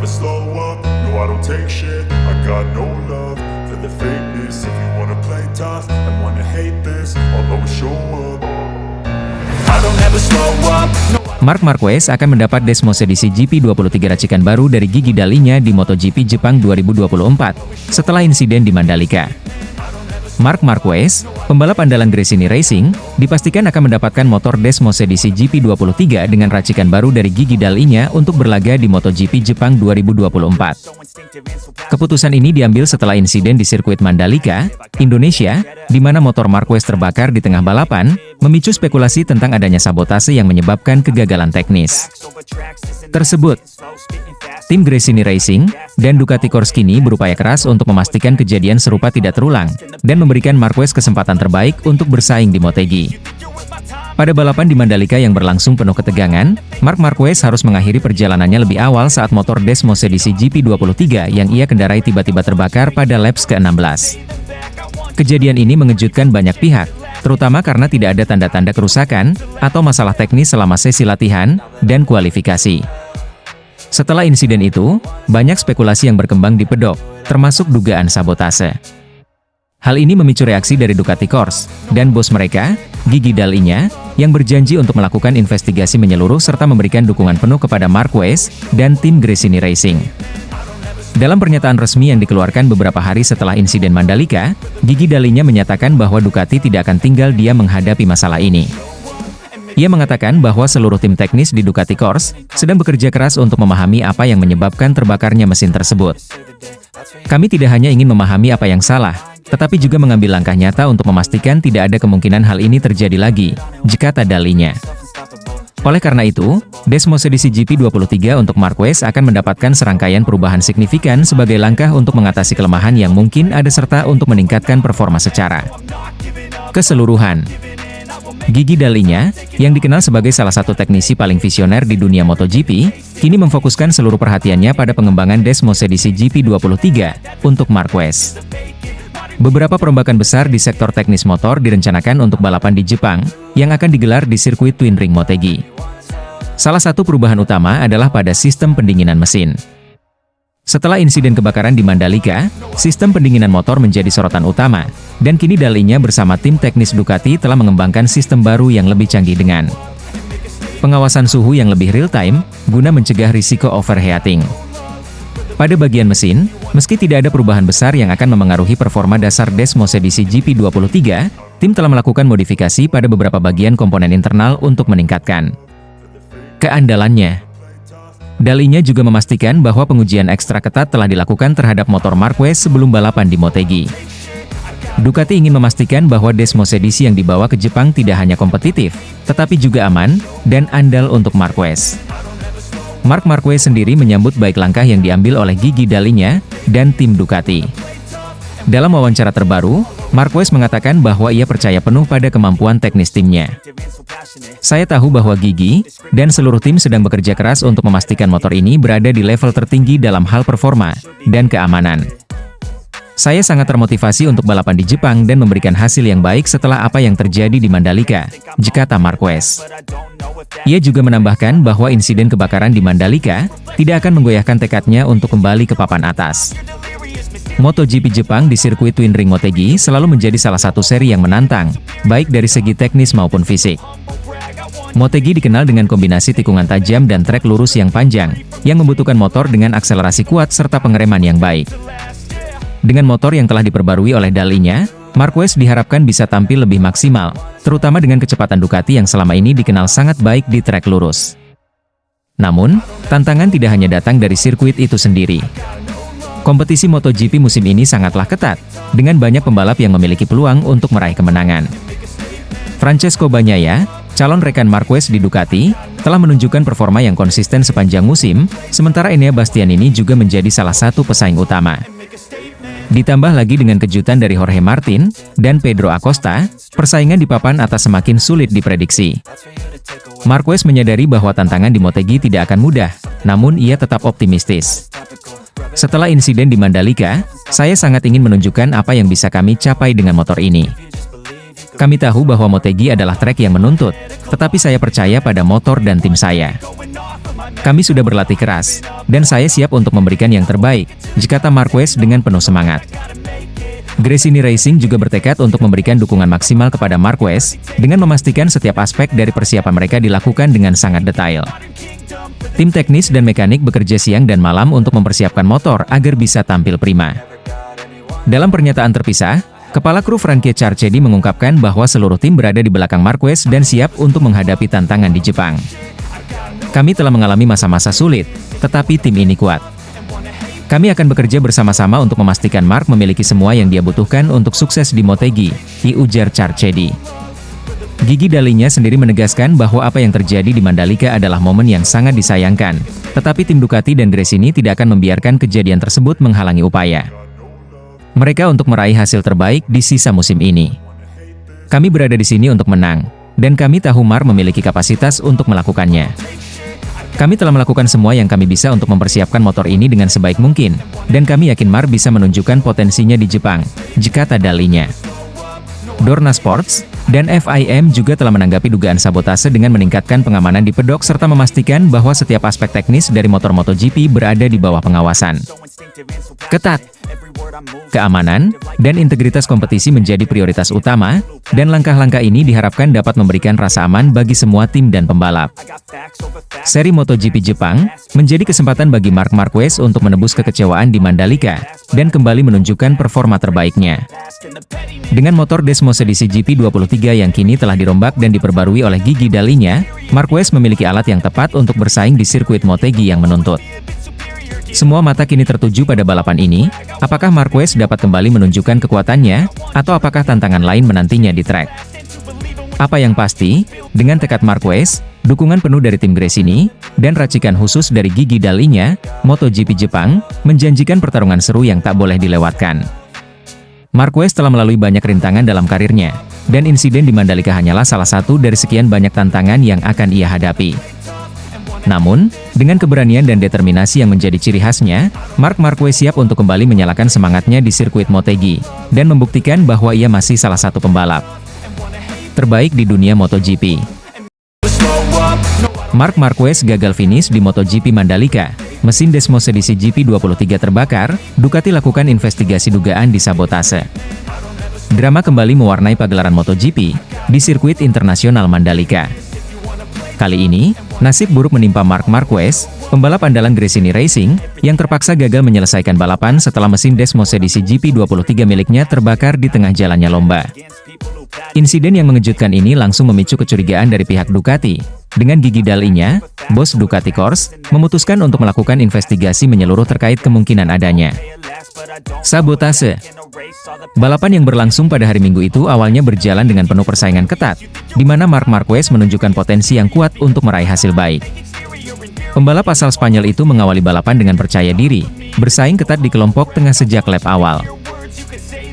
slow up, no I don't take shit. I got no love for the fakeness. If you wanna play tough and wanna hate this, I'll always show up. I don't ever slow up, no. Marc Marquez akan mendapat Desmos edisi GP23 racikan baru dari gigi dalinya di MotoGP Jepang 2024, setelah insiden di Mandalika. Marc Marquez, pembalap andalan Gresini Racing, dipastikan akan mendapatkan motor Desmos edisi GP23 dengan racikan baru dari gigi dalinya untuk berlaga di MotoGP Jepang 2024. Keputusan ini diambil setelah insiden di sirkuit Mandalika, Indonesia, di mana motor Marquez terbakar di tengah balapan, memicu spekulasi tentang adanya sabotase yang menyebabkan kegagalan teknis tersebut. Tim Gresini Racing dan Ducati Corskini berupaya keras untuk memastikan kejadian serupa tidak terulang, dan memberikan Marquez kesempatan terbaik untuk bersaing di Motegi. Pada balapan di Mandalika yang berlangsung penuh ketegangan, Marc Marquez harus mengakhiri perjalanannya lebih awal saat motor Desmos edisi GP23 yang ia kendarai tiba-tiba terbakar pada laps ke-16. Kejadian ini mengejutkan banyak pihak, terutama karena tidak ada tanda-tanda kerusakan atau masalah teknis selama sesi latihan dan kualifikasi. Setelah insiden itu, banyak spekulasi yang berkembang di pedok, termasuk dugaan sabotase. Hal ini memicu reaksi dari Ducati Corse dan bos mereka, Gigi Dalinya, yang berjanji untuk melakukan investigasi menyeluruh serta memberikan dukungan penuh kepada Marquez dan tim Gresini Racing. Dalam pernyataan resmi yang dikeluarkan beberapa hari setelah insiden Mandalika, Gigi Dalinya menyatakan bahwa Ducati tidak akan tinggal diam menghadapi masalah ini. Ia mengatakan bahwa seluruh tim teknis di Ducati Corse sedang bekerja keras untuk memahami apa yang menyebabkan terbakarnya mesin tersebut. Kami tidak hanya ingin memahami apa yang salah, tetapi juga mengambil langkah nyata untuk memastikan tidak ada kemungkinan hal ini terjadi lagi, jika Dalinya. Oleh karena itu, Desmos edisi GP23 untuk Marquez akan mendapatkan serangkaian perubahan signifikan sebagai langkah untuk mengatasi kelemahan yang mungkin ada serta untuk meningkatkan performa secara keseluruhan. Gigi Dalinya, yang dikenal sebagai salah satu teknisi paling visioner di dunia MotoGP, kini memfokuskan seluruh perhatiannya pada pengembangan Desmos edisi GP23 untuk Marquez. Beberapa perombakan besar di sektor teknis motor direncanakan untuk balapan di Jepang, yang akan digelar di sirkuit Twin Ring Motegi. Salah satu perubahan utama adalah pada sistem pendinginan mesin. Setelah insiden kebakaran di Mandalika, sistem pendinginan motor menjadi sorotan utama, dan kini Dalinya bersama tim teknis Ducati telah mengembangkan sistem baru yang lebih canggih dengan pengawasan suhu yang lebih real-time, guna mencegah risiko overheating. Pada bagian mesin, meski tidak ada perubahan besar yang akan memengaruhi performa dasar Desmos edisi GP23, tim telah melakukan modifikasi pada beberapa bagian komponen internal untuk meningkatkan keandalannya. Dalinya juga memastikan bahwa pengujian ekstra ketat telah dilakukan terhadap motor Marquez sebelum balapan di Motegi. Ducati ingin memastikan bahwa Desmos edisi yang dibawa ke Jepang tidak hanya kompetitif, tetapi juga aman dan andal untuk Marquez. Marc Marquez sendiri menyambut baik langkah yang diambil oleh Gigi Dalinya dan tim Ducati. Dalam wawancara terbaru, Marquez mengatakan bahwa ia percaya penuh pada kemampuan teknis timnya. Saya tahu bahwa Gigi dan seluruh tim sedang bekerja keras untuk memastikan motor ini berada di level tertinggi dalam hal performa dan keamanan. Saya sangat termotivasi untuk balapan di Jepang dan memberikan hasil yang baik setelah apa yang terjadi di Mandalika, kata Marquez. Ia juga menambahkan bahwa insiden kebakaran di Mandalika tidak akan menggoyahkan tekadnya untuk kembali ke papan atas. MotoGP Jepang di sirkuit Twin Ring Motegi selalu menjadi salah satu seri yang menantang, baik dari segi teknis maupun fisik. Motegi dikenal dengan kombinasi tikungan tajam dan trek lurus yang panjang, yang membutuhkan motor dengan akselerasi kuat serta pengereman yang baik. Dengan motor yang telah diperbarui oleh Dalinya, Marquez diharapkan bisa tampil lebih maksimal, terutama dengan kecepatan Ducati yang selama ini dikenal sangat baik di trek lurus. Namun, tantangan tidak hanya datang dari sirkuit itu sendiri. Kompetisi MotoGP musim ini sangatlah ketat, dengan banyak pembalap yang memiliki peluang untuk meraih kemenangan. Francesco Bagnaia, calon rekan Marquez di Ducati, telah menunjukkan performa yang konsisten sepanjang musim, sementara Enea Bastianini juga menjadi salah satu pesaing utama. Ditambah lagi dengan kejutan dari Jorge Martin dan Pedro Acosta, persaingan di papan atas semakin sulit diprediksi. Marquez menyadari bahwa tantangan di Motegi tidak akan mudah, namun ia tetap optimistis. Setelah insiden di Mandalika, saya sangat ingin menunjukkan apa yang bisa kami capai dengan motor ini. Kami tahu bahwa Motegi adalah trek yang menuntut, tetapi saya percaya pada motor dan tim saya. Kami sudah berlatih keras, dan saya siap untuk memberikan yang terbaik, kata Marquez dengan penuh semangat. Gresini Racing juga bertekad untuk memberikan dukungan maksimal kepada Marquez, dengan memastikan setiap aspek dari persiapan mereka dilakukan dengan sangat detail. Tim teknis dan mekanik bekerja siang dan malam untuk mempersiapkan motor agar bisa tampil prima. Dalam pernyataan terpisah, Kepala kru Frankie Charchedi mengungkapkan bahwa seluruh tim berada di belakang Marquez dan siap untuk menghadapi tantangan di Jepang. Kami telah mengalami masa-masa sulit, tetapi tim ini kuat. Kami akan bekerja bersama-sama untuk memastikan Mark memiliki semua yang dia butuhkan untuk sukses di Motegi, ujar Charchedi. Gigi Dalinya sendiri menegaskan bahwa apa yang terjadi di Mandalika adalah momen yang sangat disayangkan, tetapi tim Ducati dan Gresini tidak akan membiarkan kejadian tersebut menghalangi upaya mereka untuk meraih hasil terbaik di sisa musim ini. Kami berada di sini untuk menang, dan kami tahu Mark memiliki kapasitas untuk melakukannya. Kami telah melakukan semua yang kami bisa untuk mempersiapkan motor ini dengan sebaik mungkin, dan kami yakin Mark bisa menunjukkan potensinya di Jepang, kata Dalinya. Dorna Sports dan FIM juga telah menanggapi dugaan sabotase dengan meningkatkan pengamanan di pedok serta memastikan bahwa setiap aspek teknis dari motor MotoGP berada di bawah pengawasan ketat. Keamanan dan integritas kompetisi menjadi prioritas utama, dan langkah-langkah ini diharapkan dapat memberikan rasa aman bagi semua tim dan pembalap. Seri MotoGP Jepang menjadi kesempatan bagi Marc Marquez untuk menebus kekecewaan di Mandalika dan kembali menunjukkan performa terbaiknya. Dengan motor Desmos edisi GP23 yang kini telah dirombak dan diperbarui oleh Gigi Dalinya, Marquez memiliki alat yang tepat untuk bersaing di sirkuit Motegi yang menuntut. Semua mata kini tertuju pada balapan ini, apakah Marquez dapat kembali menunjukkan kekuatannya, atau apakah tantangan lain menantinya di trek. Apa yang pasti, dengan tekad Marquez, dukungan penuh dari tim Gresini, dan racikan khusus dari Gigi Dalinya, MotoGP Jepang menjanjikan pertarungan seru yang tak boleh dilewatkan. Marquez telah melalui banyak rintangan dalam karirnya, dan insiden di Mandalika hanyalah salah satu dari sekian banyak tantangan yang akan ia hadapi. Namun, dengan keberanian dan determinasi yang menjadi ciri khasnya, Marc Marquez siap untuk kembali menyalakan semangatnya di sirkuit Motegi, dan membuktikan bahwa ia masih salah satu pembalap terbaik di dunia MotoGP. Marc Marquez gagal finish di MotoGP Mandalika, mesin Desmos edisi GP23 terbakar, Ducati lakukan investigasi dugaan disabotase. Drama kembali mewarnai pagelaran MotoGP di sirkuit internasional Mandalika. Kali ini, nasib buruk menimpa Marc Marquez, pembalap andalan Gresini Racing, yang terpaksa gagal menyelesaikan balapan setelah mesin Desmos edisi GP23 miliknya terbakar di tengah jalannya lomba. Insiden yang mengejutkan ini langsung memicu kecurigaan dari pihak Ducati, dengan Gigi Dalinya, bos Ducati Corse, memutuskan untuk melakukan investigasi menyeluruh terkait kemungkinan adanya sabotase. Balapan yang berlangsung pada hari Minggu itu awalnya berjalan dengan penuh persaingan ketat, di mana Marc Marquez menunjukkan potensi yang kuat untuk meraih hasil baik. Pembalap asal Spanyol itu mengawali balapan dengan percaya diri, bersaing ketat di kelompok tengah sejak lap awal.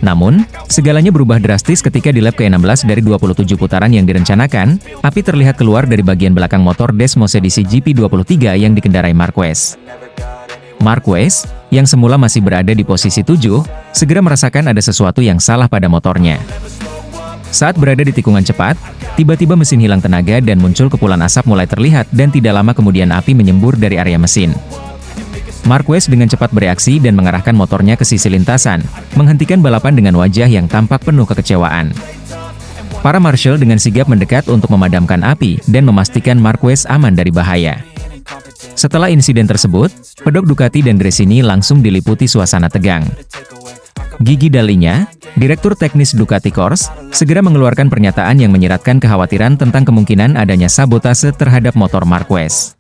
Namun, segalanya berubah drastis ketika di lap ke-16 dari 27 putaran yang direncanakan, api terlihat keluar dari bagian belakang motor Desmos edisi GP23 yang dikendarai Marquez. Marquez, yang semula masih berada di posisi 7, segera merasakan ada sesuatu yang salah pada motornya. Saat berada di tikungan cepat, tiba-tiba mesin hilang tenaga dan muncul kepulan asap mulai terlihat dan tidak lama kemudian api menyembur dari area mesin. Marquez dengan cepat bereaksi dan mengarahkan motornya ke sisi lintasan, menghentikan balapan dengan wajah yang tampak penuh kekecewaan. Para marshal dengan sigap mendekat untuk memadamkan api dan memastikan Marquez aman dari bahaya. Setelah insiden tersebut, pedok Ducati dan Gresini langsung diliputi suasana tegang. Gigi Dalinya, Direktur Teknis Ducati Corse, segera mengeluarkan pernyataan yang menyiratkan kekhawatiran tentang kemungkinan adanya sabotase terhadap motor Marquez.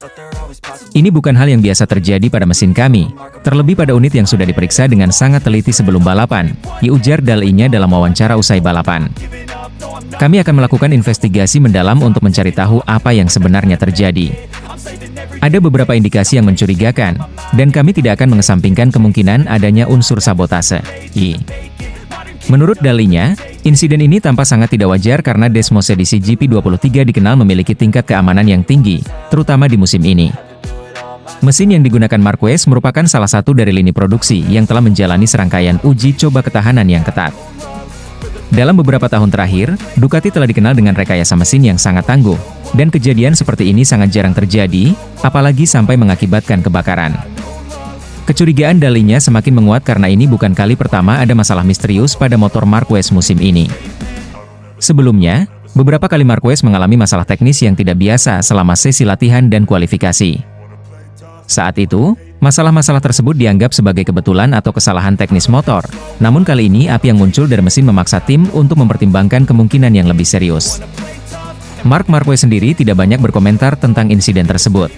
Ini bukan hal yang biasa terjadi pada mesin kami, terlebih pada unit yang sudah diperiksa dengan sangat teliti sebelum balapan, ujar Dalinya dalam wawancara usai balapan. Kami akan melakukan investigasi mendalam untuk mencari tahu apa yang sebenarnya terjadi. Ada beberapa indikasi yang mencurigakan, dan kami tidak akan mengesampingkan kemungkinan adanya unsur sabotase. Menurut Dalinya, insiden ini tampak sangat tidak wajar karena Desmos edisi GP23 dikenal memiliki tingkat keamanan yang tinggi, terutama di musim ini. Mesin yang digunakan Marquez merupakan salah satu dari lini produksi yang telah menjalani serangkaian uji coba ketahanan yang ketat. Dalam beberapa tahun terakhir, Ducati telah dikenal dengan rekayasa mesin yang sangat tangguh, dan kejadian seperti ini sangat jarang terjadi, apalagi sampai mengakibatkan kebakaran. Kecurigaan Dalinya semakin menguat karena ini bukan kali pertama ada masalah misterius pada motor Marquez musim ini. Sebelumnya, beberapa kali Marquez mengalami masalah teknis yang tidak biasa selama sesi latihan dan kualifikasi. Saat itu, masalah-masalah tersebut dianggap sebagai kebetulan atau kesalahan teknis motor. Namun kali ini api yang muncul dari mesin memaksa tim untuk mempertimbangkan kemungkinan yang lebih serius. Marc Marquez sendiri tidak banyak berkomentar tentang insiden tersebut.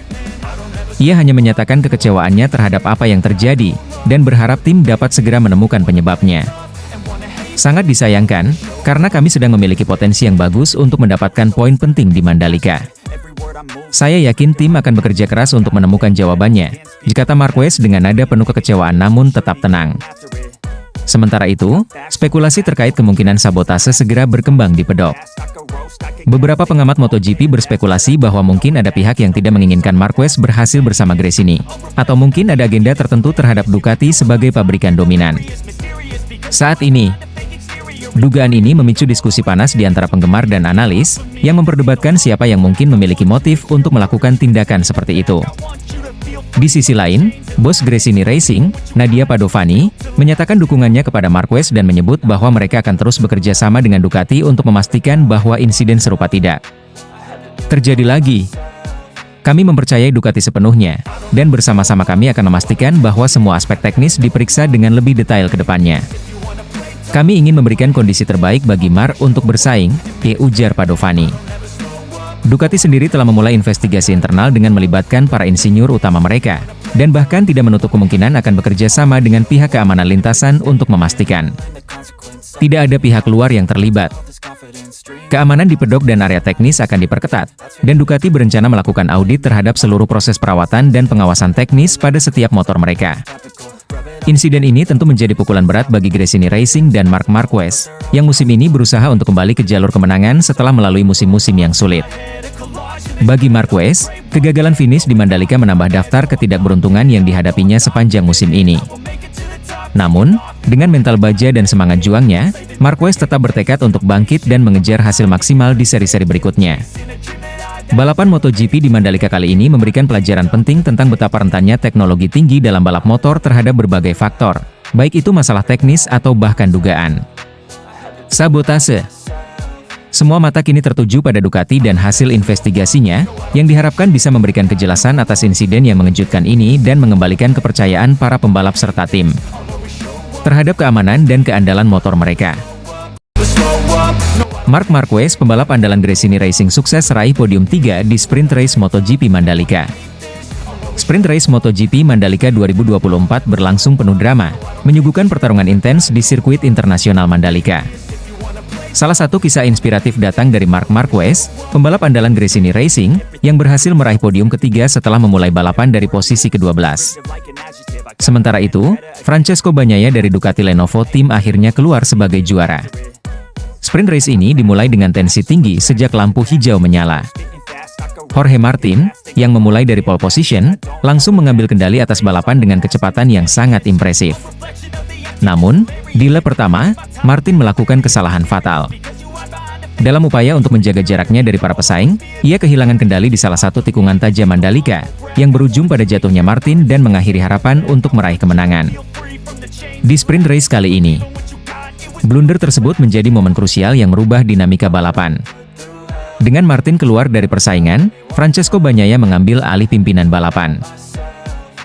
Ia hanya menyatakan kekecewaannya terhadap apa yang terjadi, dan berharap tim dapat segera menemukan penyebabnya. Sangat disayangkan, karena kami sedang memiliki potensi yang bagus untuk mendapatkan poin penting di Mandalika. Saya yakin tim akan bekerja keras untuk menemukan jawabannya, kata Marquez dengan nada penuh kekecewaan namun tetap tenang. Sementara itu, spekulasi terkait kemungkinan sabotase segera berkembang di pedok. Beberapa pengamat MotoGP berspekulasi bahwa mungkin ada pihak yang tidak menginginkan Marquez berhasil bersama Gresini, atau mungkin ada agenda tertentu terhadap Ducati sebagai pabrikan dominan. Saat ini, dugaan ini memicu diskusi panas di antara penggemar dan analis, yang memperdebatkan siapa yang mungkin memiliki motif untuk melakukan tindakan seperti itu. Di sisi lain, bos Gresini Racing, Nadia Padovani, menyatakan dukungannya kepada Marquez dan menyebut bahwa mereka akan terus bekerja sama dengan Ducati untuk memastikan bahwa insiden serupa tidak terjadi lagi. Kami mempercayai Ducati sepenuhnya, dan bersama-sama kami akan memastikan bahwa semua aspek teknis diperiksa dengan lebih detail ke depannya. Kami ingin memberikan kondisi terbaik bagi Marc untuk bersaing, ujar Padovani. Ducati sendiri telah memulai investigasi internal dengan melibatkan para insinyur utama mereka, dan bahkan tidak menutup kemungkinan akan bekerja sama dengan pihak keamanan lintasan untuk memastikan tidak ada pihak luar yang terlibat. Keamanan di pedok dan area teknis akan diperketat, dan Ducati berencana melakukan audit terhadap seluruh proses perawatan dan pengawasan teknis pada setiap motor mereka. Insiden ini tentu menjadi pukulan berat bagi Gresini Racing dan Marc Marquez, yang musim ini berusaha untuk kembali ke jalur kemenangan setelah melalui musim-musim yang sulit. Bagi Marquez, kegagalan finish di Mandalika menambah daftar ketidakberuntungan yang dihadapinya sepanjang musim ini. Namun, dengan mental baja dan semangat juangnya, Marquez tetap bertekad untuk bangkit dan mengejar hasil maksimal di seri-seri berikutnya. Balapan MotoGP di Mandalika kali ini memberikan pelajaran penting tentang betapa rentannya teknologi tinggi dalam balap motor terhadap berbagai faktor, baik itu masalah teknis atau bahkan dugaan sabotase. Semua mata kini tertuju pada Ducati dan hasil investigasinya, yang diharapkan bisa memberikan kejelasan atas insiden yang mengejutkan ini dan mengembalikan kepercayaan para pembalap serta tim terhadap keamanan dan keandalan motor mereka. Marc Marquez, pembalap andalan Gresini Racing sukses raih podium 3 di Sprint Race MotoGP Mandalika. Sprint Race MotoGP Mandalika 2024 berlangsung penuh drama, menyuguhkan pertarungan intens di sirkuit internasional Mandalika. Salah satu kisah inspiratif datang dari Marc Marquez, pembalap andalan Gresini Racing, yang berhasil meraih podium ketiga setelah memulai balapan dari posisi ke-12. Sementara itu, Francesco Bagnaia dari Ducati Lenovo Team akhirnya keluar sebagai juara. Sprint race ini dimulai dengan tensi tinggi sejak lampu hijau menyala. Jorge Martin, yang memulai dari pole position, langsung mengambil kendali atas balapan dengan kecepatan yang sangat impresif. Namun, di lap pertama, Martin melakukan kesalahan fatal. Dalam upaya untuk menjaga jaraknya dari para pesaing, ia kehilangan kendali di salah satu tikungan tajam Mandalika, yang berujung pada jatuhnya Martin dan mengakhiri harapan untuk meraih kemenangan di sprint race kali ini. Blunder tersebut menjadi momen krusial yang merubah dinamika balapan. Dengan Martin keluar dari persaingan, Francesco Bagnaia mengambil alih pimpinan balapan.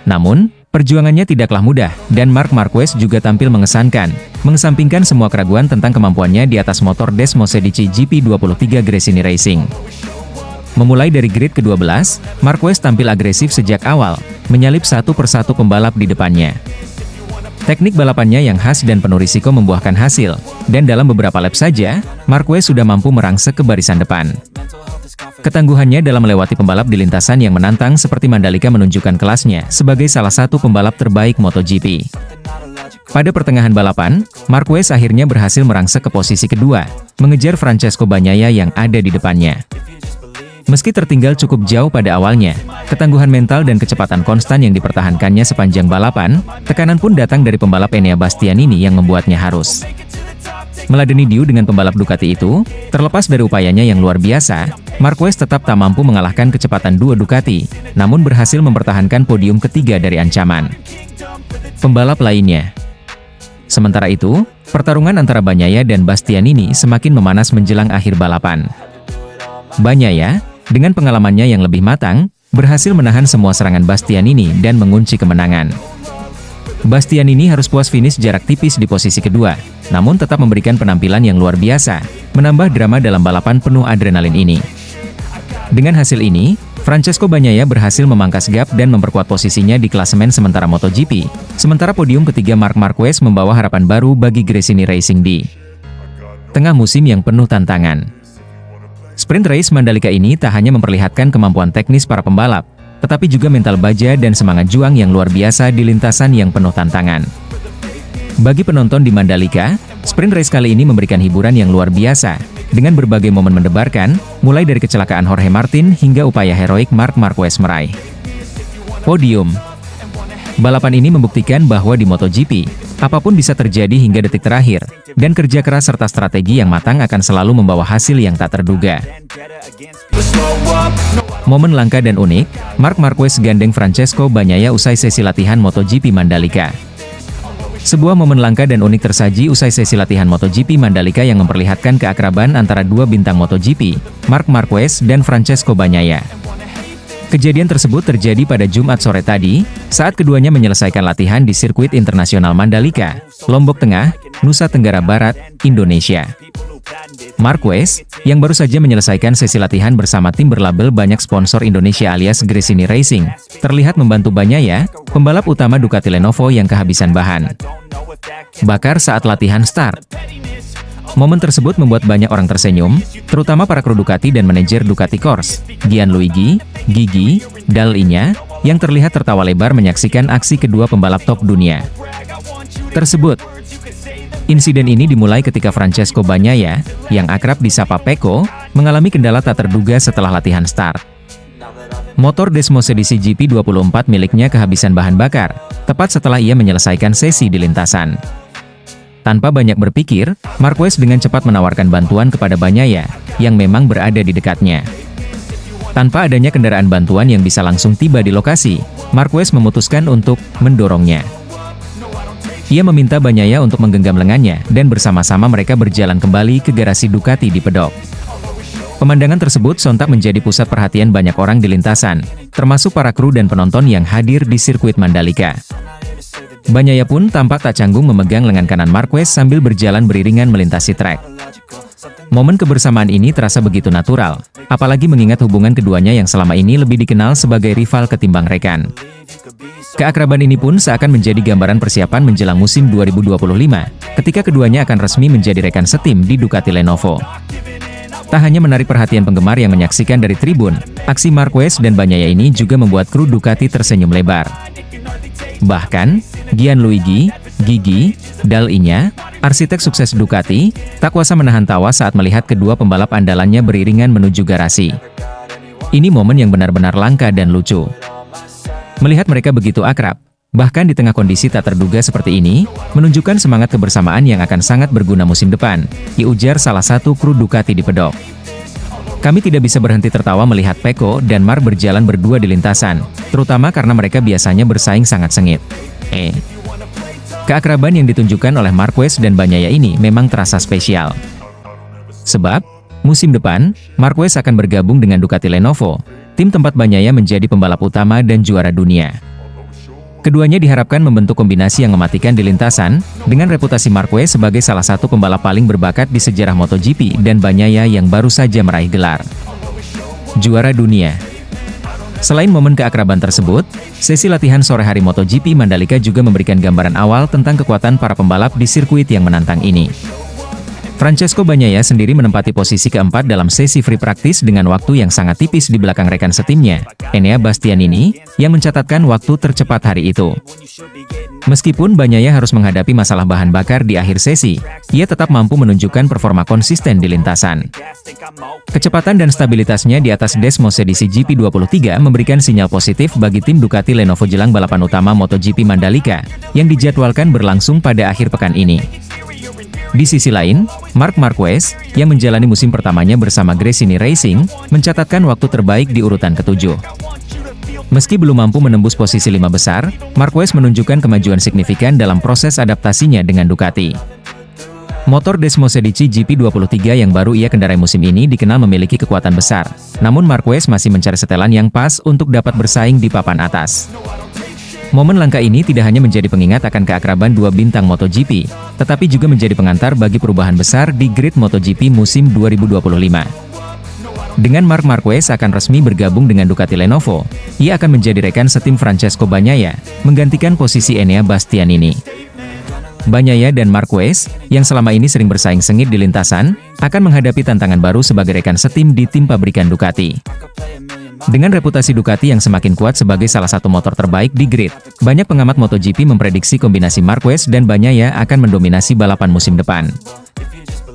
Namun, perjuangannya tidaklah mudah, dan Marc Marquez juga tampil mengesankan, mengesampingkan semua keraguan tentang kemampuannya di atas motor Desmosedici GP23 Gresini Racing. Memulai dari grid ke-12, Marquez tampil agresif sejak awal, menyalip satu persatu pembalap di depannya. Teknik balapannya yang khas dan penuh risiko membuahkan hasil, dan dalam beberapa lap saja, Marquez sudah mampu merangsek ke barisan depan. Ketangguhannya dalam melewati pembalap di lintasan yang menantang seperti Mandalika menunjukkan kelasnya sebagai salah satu pembalap terbaik MotoGP. Pada pertengahan balapan, Marquez akhirnya berhasil merangsek ke posisi kedua, mengejar Francesco Bagnaia yang ada di depannya. Meski tertinggal cukup jauh pada awalnya, ketangguhan mental dan kecepatan konstan yang dipertahankannya sepanjang balapan, tekanan pun datang dari pembalap Enea Bastianini yang membuatnya harus Meladeni Diu dengan pembalap Ducati itu, terlepas dari upayanya yang luar biasa, Marquez tetap tak mampu mengalahkan kecepatan dua Ducati, namun berhasil mempertahankan podium ketiga dari ancaman pembalap lainnya. Sementara itu, pertarungan antara Bagnaia dan Bastianini semakin memanas menjelang akhir balapan. Bagnaia, dengan pengalamannya yang lebih matang, berhasil menahan semua serangan Bastianini dan mengunci kemenangan. Bastianini harus puas finish jarak tipis di posisi kedua, namun tetap memberikan penampilan yang luar biasa, menambah drama dalam balapan penuh adrenalin ini. Dengan hasil ini, Francesco Bagnaia berhasil memangkas gap dan memperkuat posisinya di klasemen sementara MotoGP, sementara podium ketiga Marc Marquez membawa harapan baru bagi Gresini Racing di tengah musim yang penuh tantangan. Sprint Race Mandalika ini tak hanya memperlihatkan kemampuan teknis para pembalap, tetapi juga mental baja dan semangat juang yang luar biasa di lintasan yang penuh tantangan. Bagi penonton di Mandalika, Sprint Race kali ini memberikan hiburan yang luar biasa, dengan berbagai momen mendebarkan, mulai dari kecelakaan Jorge Martin hingga upaya heroik Marc Marquez meraih podium. Balapan ini membuktikan bahwa di MotoGP, apapun bisa terjadi hingga detik terakhir, dan kerja keras serta strategi yang matang akan selalu membawa hasil yang tak terduga. Momen langka dan unik, Marc Marquez gandeng Francesco Bagnaia usai sesi latihan MotoGP Mandalika. Sebuah momen langka dan unik tersaji usai sesi latihan MotoGP Mandalika yang memperlihatkan keakraban antara dua bintang MotoGP, Marc Marquez dan Francesco Bagnaia. Kejadian tersebut terjadi pada Jumat sore tadi, saat keduanya menyelesaikan latihan di sirkuit internasional Mandalika, Lombok Tengah, Nusa Tenggara Barat, Indonesia. Marquez, yang baru saja menyelesaikan sesi latihan bersama tim berlabel banyak sponsor Indonesia alias Gresini Racing, terlihat membantu Bagnaia, pembalap utama Ducati Lenovo yang kehabisan bahan bakar saat latihan start. Momen tersebut membuat banyak orang tersenyum, terutama para kru Ducati dan manajer Ducati Corse, Gianluigi, Gigi, Dall'Igna, yang terlihat tertawa lebar menyaksikan aksi kedua pembalap top dunia tersebut. Insiden ini dimulai ketika Francesco Bagnaia, yang akrab disapa Pecco, mengalami kendala tak terduga setelah latihan start. Motor Desmos edisi GP24 miliknya kehabisan bahan bakar, tepat setelah ia menyelesaikan sesi di lintasan. Tanpa banyak berpikir, Marquez dengan cepat menawarkan bantuan kepada Bagnaia, yang memang berada di dekatnya. Tanpa adanya kendaraan bantuan yang bisa langsung tiba di lokasi, Marquez memutuskan untuk mendorongnya. Ia meminta Bagnaia untuk menggenggam lengannya, dan bersama-sama mereka berjalan kembali ke garasi Ducati di pedok. Pemandangan tersebut sontak menjadi pusat perhatian banyak orang di lintasan, termasuk para kru dan penonton yang hadir di sirkuit Mandalika. Bagnaia pun tampak tak canggung memegang lengan kanan Marquez sambil berjalan beriringan melintasi trek. Momen kebersamaan ini terasa begitu natural, apalagi mengingat hubungan keduanya yang selama ini lebih dikenal sebagai rival ketimbang rekan. Keakraban ini pun seakan menjadi gambaran persiapan menjelang musim 2025, ketika keduanya akan resmi menjadi rekan setim di Ducati Lenovo. Tak hanya menarik perhatian penggemar yang menyaksikan dari tribun, aksi Marquez dan Bagnaia ini juga membuat kru Ducati tersenyum lebar. Bahkan, Gianluigi, Gigi, Dall'Igna, arsitek sukses Ducati, tak kuasa menahan tawa saat melihat kedua pembalap andalannya beriringan menuju garasi. Ini momen yang benar-benar langka dan lucu. Melihat mereka begitu akrab, bahkan di tengah kondisi tak terduga seperti ini, menunjukkan semangat kebersamaan yang akan sangat berguna musim depan, diujar salah satu kru Ducati di pedok. Kami tidak bisa berhenti tertawa melihat Pecco dan Marc berjalan berdua di lintasan, terutama karena mereka biasanya bersaing sangat sengit. Keakraban yang ditunjukkan oleh Marquez dan Bagnaia ini memang terasa spesial. Sebab, musim depan, Marquez akan bergabung dengan Ducati Lenovo, tim tempat Bagnaia menjadi pembalap utama dan juara dunia. Keduanya diharapkan membentuk kombinasi yang mematikan di lintasan, dengan reputasi Marquez sebagai salah satu pembalap paling berbakat di sejarah MotoGP dan Bagnaia yang baru saja meraih gelar juara dunia. Selain momen keakraban tersebut, sesi latihan sore hari MotoGP Mandalika juga memberikan gambaran awal tentang kekuatan para pembalap di sirkuit yang menantang ini. Francesco Bagnaia sendiri menempati posisi keempat dalam sesi free practice dengan waktu yang sangat tipis di belakang rekan setimnya, Enea Bastianini, yang mencatatkan waktu tercepat hari itu. Meskipun Bagnaia harus menghadapi masalah bahan bakar di akhir sesi, ia tetap mampu menunjukkan performa konsisten di lintasan. Kecepatan dan stabilitasnya di atas Desmos edisi GP23 memberikan sinyal positif bagi tim Ducati Lenovo jelang balapan utama MotoGP Mandalika, yang dijadwalkan berlangsung pada akhir pekan ini. Di sisi lain, Marc Marquez, yang menjalani musim pertamanya bersama Gresini Racing, mencatatkan waktu terbaik di urutan ke-7. Meski belum mampu menembus posisi 5 besar, Marquez menunjukkan kemajuan signifikan dalam proses adaptasinya dengan Ducati. Motor Desmosedici GP23 yang baru ia kendarai musim ini dikenal memiliki kekuatan besar, namun Marquez masih mencari setelan yang pas untuk dapat bersaing di papan atas. Momen langka ini tidak hanya menjadi pengingat akan keakraban dua bintang MotoGP, tetapi juga menjadi pengantar bagi perubahan besar di grid MotoGP musim 2025. Dengan Marc Marquez akan resmi bergabung dengan Ducati Lenovo, ia akan menjadi rekan setim Francesco Bagnaia, menggantikan posisi Enea Bastianini. Bagnaia dan Marquez, yang selama ini sering bersaing sengit di lintasan, akan menghadapi tantangan baru sebagai rekan setim di tim pabrikan Ducati. Dengan reputasi Ducati yang semakin kuat sebagai salah satu motor terbaik di grid, banyak pengamat MotoGP memprediksi kombinasi Marquez dan Bagnaia akan mendominasi balapan musim depan.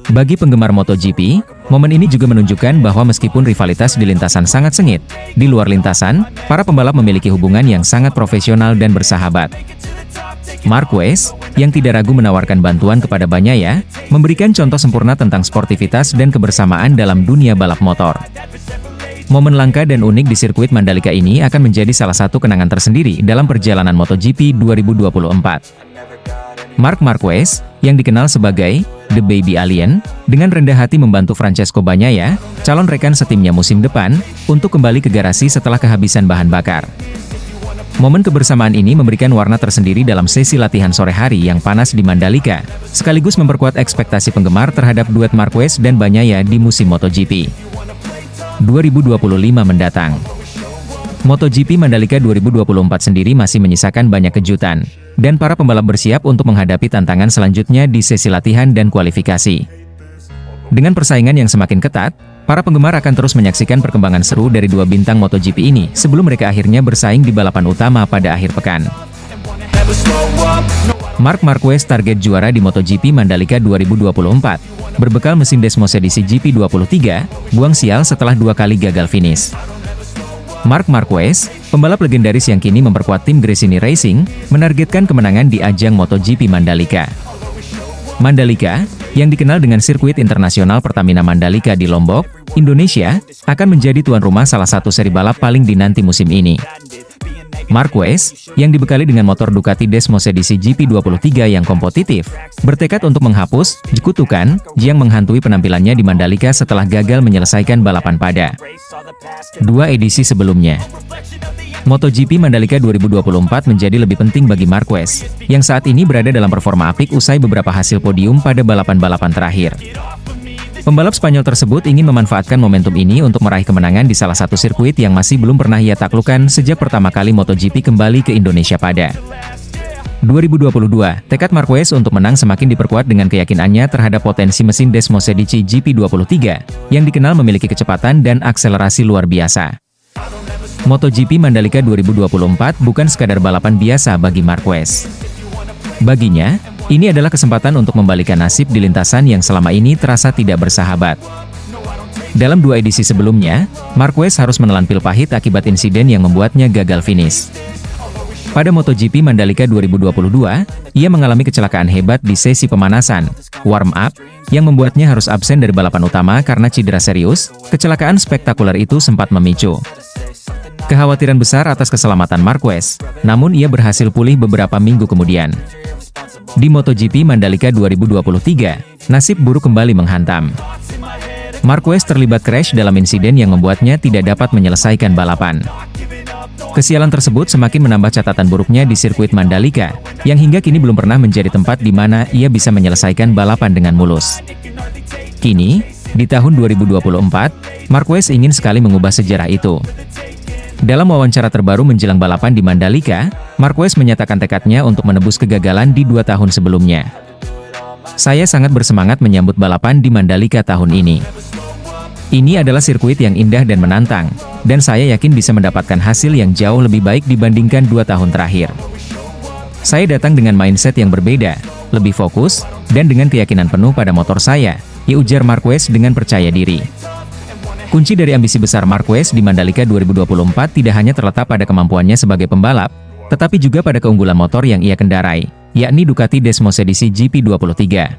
Bagi penggemar MotoGP, momen ini juga menunjukkan bahwa meskipun rivalitas di lintasan sangat sengit, di luar lintasan, para pembalap memiliki hubungan yang sangat profesional dan bersahabat. Marquez, yang tidak ragu menawarkan bantuan kepada Bagnaia, memberikan contoh sempurna tentang sportivitas dan kebersamaan dalam dunia balap motor. Momen langka dan unik di sirkuit Mandalika ini akan menjadi salah satu kenangan tersendiri dalam perjalanan MotoGP 2024. Marc Marquez, yang dikenal sebagai The Baby Alien, dengan rendah hati membantu Francesco Bagnaia, calon rekan setimnya musim depan, untuk kembali ke garasi setelah kehabisan bahan bakar. Momen kebersamaan ini memberikan warna tersendiri dalam sesi latihan sore hari yang panas di Mandalika, sekaligus memperkuat ekspektasi penggemar terhadap duet Marquez dan Bagnaia di musim MotoGP 2025 mendatang. MotoGP Mandalika 2024 sendiri masih menyisakan banyak kejutan, dan para pembalap bersiap untuk menghadapi tantangan selanjutnya di sesi latihan dan kualifikasi. Dengan persaingan yang semakin ketat, para penggemar akan terus menyaksikan perkembangan seru dari dua bintang MotoGP ini sebelum mereka akhirnya bersaing di balapan utama pada akhir pekan. Marc Marquez target juara di MotoGP Mandalika 2024. Berbekal mesin Desmosedici GP23, buang sial setelah 2 kali gagal finish. Marc Marquez, pembalap legendaris yang kini memperkuat tim Gresini Racing, menargetkan kemenangan di ajang MotoGP Mandalika. Mandalika, yang dikenal dengan sirkuit internasional Pertamina Mandalika di Lombok, Indonesia, akan menjadi tuan rumah salah satu seri balap paling dinanti musim ini. Marquez, yang dibekali dengan motor Ducati Desmosedici GP23 yang kompetitif, bertekad untuk menghapus kutukan yang menghantui penampilannya di Mandalika setelah gagal menyelesaikan balapan pada 2 edisi sebelumnya. MotoGP Mandalika 2024 menjadi lebih penting bagi Marquez, yang saat ini berada dalam performa apik usai beberapa hasil podium pada balapan-balapan terakhir. Pembalap Spanyol tersebut ingin memanfaatkan momentum ini untuk meraih kemenangan di salah satu sirkuit yang masih belum pernah ia taklukkan sejak pertama kali MotoGP kembali ke Indonesia pada 2022. Tekad Marquez untuk menang semakin diperkuat dengan keyakinannya terhadap potensi mesin Desmosedici GP23, yang dikenal memiliki kecepatan dan akselerasi luar biasa. MotoGP Mandalika 2024 bukan sekadar balapan biasa bagi Marquez. Baginya, ini adalah kesempatan untuk membalikan nasib di lintasan yang selama ini terasa tidak bersahabat. Dalam 2 edisi sebelumnya, Marquez harus menelan pil pahit akibat insiden yang membuatnya gagal finish. Pada MotoGP Mandalika 2022, ia mengalami kecelakaan hebat di sesi pemanasan, warm-up, yang membuatnya harus absen dari balapan utama karena cedera serius. Kecelakaan spektakuler itu sempat memicu kekhawatiran besar atas keselamatan Marquez, namun ia berhasil pulih beberapa minggu kemudian. Di MotoGP Mandalika 2023, nasib buruk kembali menghantam. Marquez terlibat crash dalam insiden yang membuatnya tidak dapat menyelesaikan balapan. Kesialan tersebut semakin menambah catatan buruknya di sirkuit Mandalika, yang hingga kini belum pernah menjadi tempat di mana ia bisa menyelesaikan balapan dengan mulus. Kini, di tahun 2024, Marquez ingin sekali mengubah sejarah itu. Dalam wawancara terbaru menjelang balapan di Mandalika, Marquez menyatakan tekadnya untuk menebus kegagalan di 2 tahun sebelumnya. Saya sangat bersemangat menyambut balapan di Mandalika tahun ini. Ini adalah sirkuit yang indah dan menantang, dan saya yakin bisa mendapatkan hasil yang jauh lebih baik dibandingkan 2 tahun terakhir. Saya datang dengan mindset yang berbeda, lebih fokus, dan dengan keyakinan penuh pada motor saya, ujar Marquez dengan percaya diri. Kunci dari ambisi besar Marquez di Mandalika 2024 tidak hanya terletak pada kemampuannya sebagai pembalap, tetapi juga pada keunggulan motor yang ia kendarai, yakni Ducati Desmosedici GP23.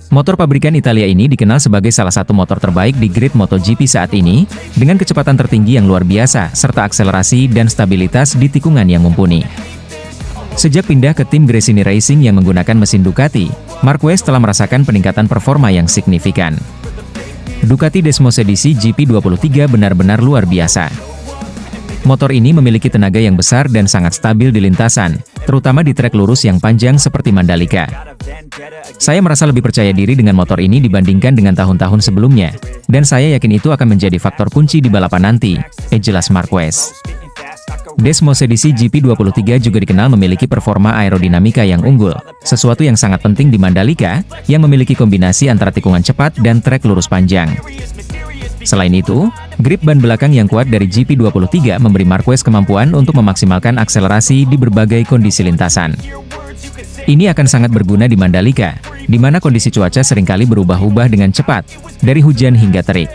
Motor pabrikan Italia ini dikenal sebagai salah satu motor terbaik di grid MotoGP saat ini, dengan kecepatan tertinggi yang luar biasa, serta akselerasi dan stabilitas di tikungan yang mumpuni. Sejak pindah ke tim Gresini Racing yang menggunakan mesin Ducati, Marquez telah merasakan peningkatan performa yang signifikan. Ducati Desmos edisi GP23 benar-benar luar biasa. Motor ini memiliki tenaga yang besar dan sangat stabil di lintasan, terutama di trek lurus yang panjang seperti Mandalika. Saya merasa lebih percaya diri dengan motor ini dibandingkan dengan tahun-tahun sebelumnya, dan saya yakin itu akan menjadi faktor kunci di balapan nanti, jelas Marquez. Desmos edisi GP23 juga dikenal memiliki performa aerodinamika yang unggul, sesuatu yang sangat penting di Mandalika, yang memiliki kombinasi antara tikungan cepat dan trek lurus panjang. Selain itu, grip ban belakang yang kuat dari GP23 memberi Marquez kemampuan untuk memaksimalkan akselerasi di berbagai kondisi lintasan. Ini akan sangat berguna di Mandalika, di mana kondisi cuaca seringkali berubah-ubah dengan cepat, dari hujan hingga terik.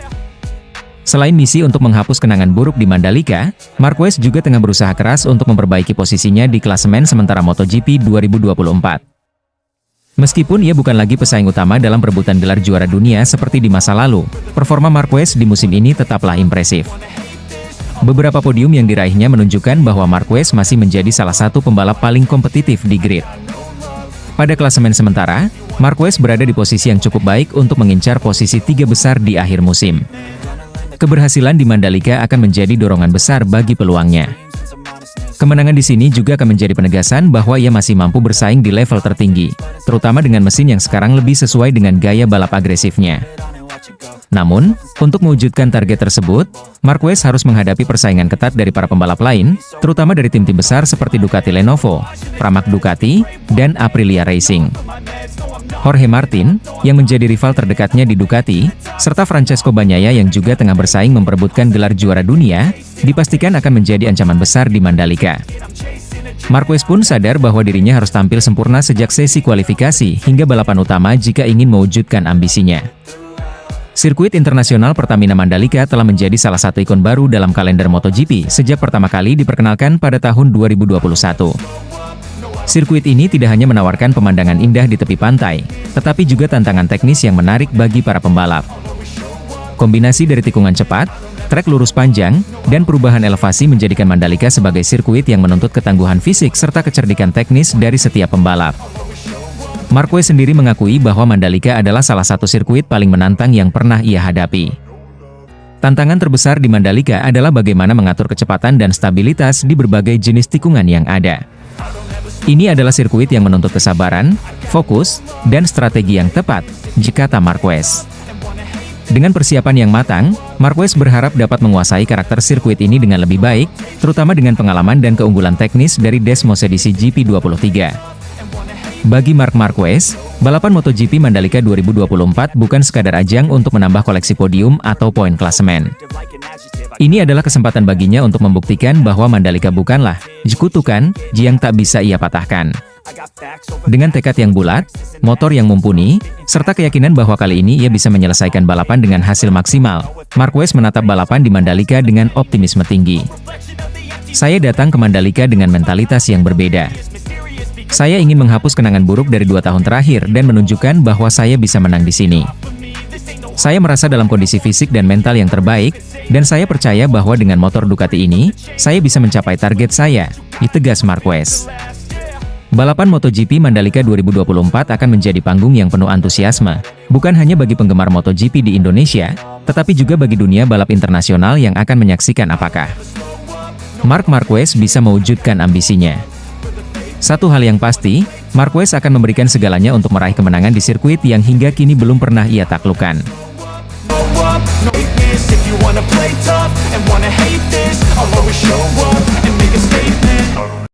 Selain misi untuk menghapus kenangan buruk di Mandalika, Marquez juga tengah berusaha keras untuk memperbaiki posisinya di klasemen sementara MotoGP 2024. Meskipun ia bukan lagi pesaing utama dalam perebutan gelar juara dunia seperti di masa lalu, performa Marquez di musim ini tetaplah impresif. Beberapa podium yang diraihnya menunjukkan bahwa Marquez masih menjadi salah satu pembalap paling kompetitif di grid. Pada klasemen sementara, Marquez berada di posisi yang cukup baik untuk mengincar posisi 3 besar di akhir musim. Keberhasilan di Mandalika akan menjadi dorongan besar bagi peluangnya. Kemenangan di sini juga akan menjadi penegasan bahwa ia masih mampu bersaing di level tertinggi, terutama dengan mesin yang sekarang lebih sesuai dengan gaya balap agresifnya. Namun, untuk mewujudkan target tersebut, Marquez harus menghadapi persaingan ketat dari para pembalap lain, terutama dari tim-tim besar seperti Ducati Lenovo, Pramac Ducati, dan Aprilia Racing. Jorge Martin, yang menjadi rival terdekatnya di Ducati, serta Francesco Bagnaia yang juga tengah bersaing memperebutkan gelar juara dunia, dipastikan akan menjadi ancaman besar di Mandalika. Marquez pun sadar bahwa dirinya harus tampil sempurna sejak sesi kualifikasi hingga balapan utama jika ingin mewujudkan ambisinya. Sirkuit internasional Pertamina Mandalika telah menjadi salah satu ikon baru dalam kalender MotoGP sejak pertama kali diperkenalkan pada tahun 2021. Sirkuit ini tidak hanya menawarkan pemandangan indah di tepi pantai, tetapi juga tantangan teknis yang menarik bagi para pembalap. Kombinasi dari tikungan cepat, trek lurus panjang, dan perubahan elevasi menjadikan Mandalika sebagai sirkuit yang menuntut ketangguhan fisik serta kecerdikan teknis dari setiap pembalap. Marquez sendiri mengakui bahwa Mandalika adalah salah satu sirkuit paling menantang yang pernah ia hadapi. Tantangan terbesar di Mandalika adalah bagaimana mengatur kecepatan dan stabilitas di berbagai jenis tikungan yang ada. Ini adalah sirkuit yang menuntut kesabaran, fokus, dan strategi yang tepat, kata Marquez. Dengan persiapan yang matang, Marquez berharap dapat menguasai karakter sirkuit ini dengan lebih baik, terutama dengan pengalaman dan keunggulan teknis dari Desmos edisi GP23. Bagi Marc Marquez, balapan MotoGP Mandalika 2024 bukan sekadar ajang untuk menambah koleksi podium atau poin klasemen. Ini adalah kesempatan baginya untuk membuktikan bahwa Mandalika bukanlah kutukan yang tak bisa ia patahkan. Dengan tekad yang bulat, motor yang mumpuni, serta keyakinan bahwa kali ini ia bisa menyelesaikan balapan dengan hasil maksimal, Marquez menatap balapan di Mandalika dengan optimisme tinggi. Saya datang ke Mandalika dengan mentalitas yang berbeda. Saya ingin menghapus kenangan buruk dari 2 tahun terakhir dan menunjukkan bahwa saya bisa menang di sini. Saya merasa dalam kondisi fisik dan mental yang terbaik, dan saya percaya bahwa dengan motor Ducati ini, saya bisa mencapai target saya, tegas Marquez. Balapan MotoGP Mandalika 2024 akan menjadi panggung yang penuh antusiasme, bukan hanya bagi penggemar MotoGP di Indonesia, tetapi juga bagi dunia balap internasional yang akan menyaksikan apakah Marc Marquez bisa mewujudkan ambisinya. Satu hal yang pasti, Marquez akan memberikan segalanya untuk meraih kemenangan di sirkuit yang hingga kini belum pernah ia taklukkan. If you wanna play tough and wanna hate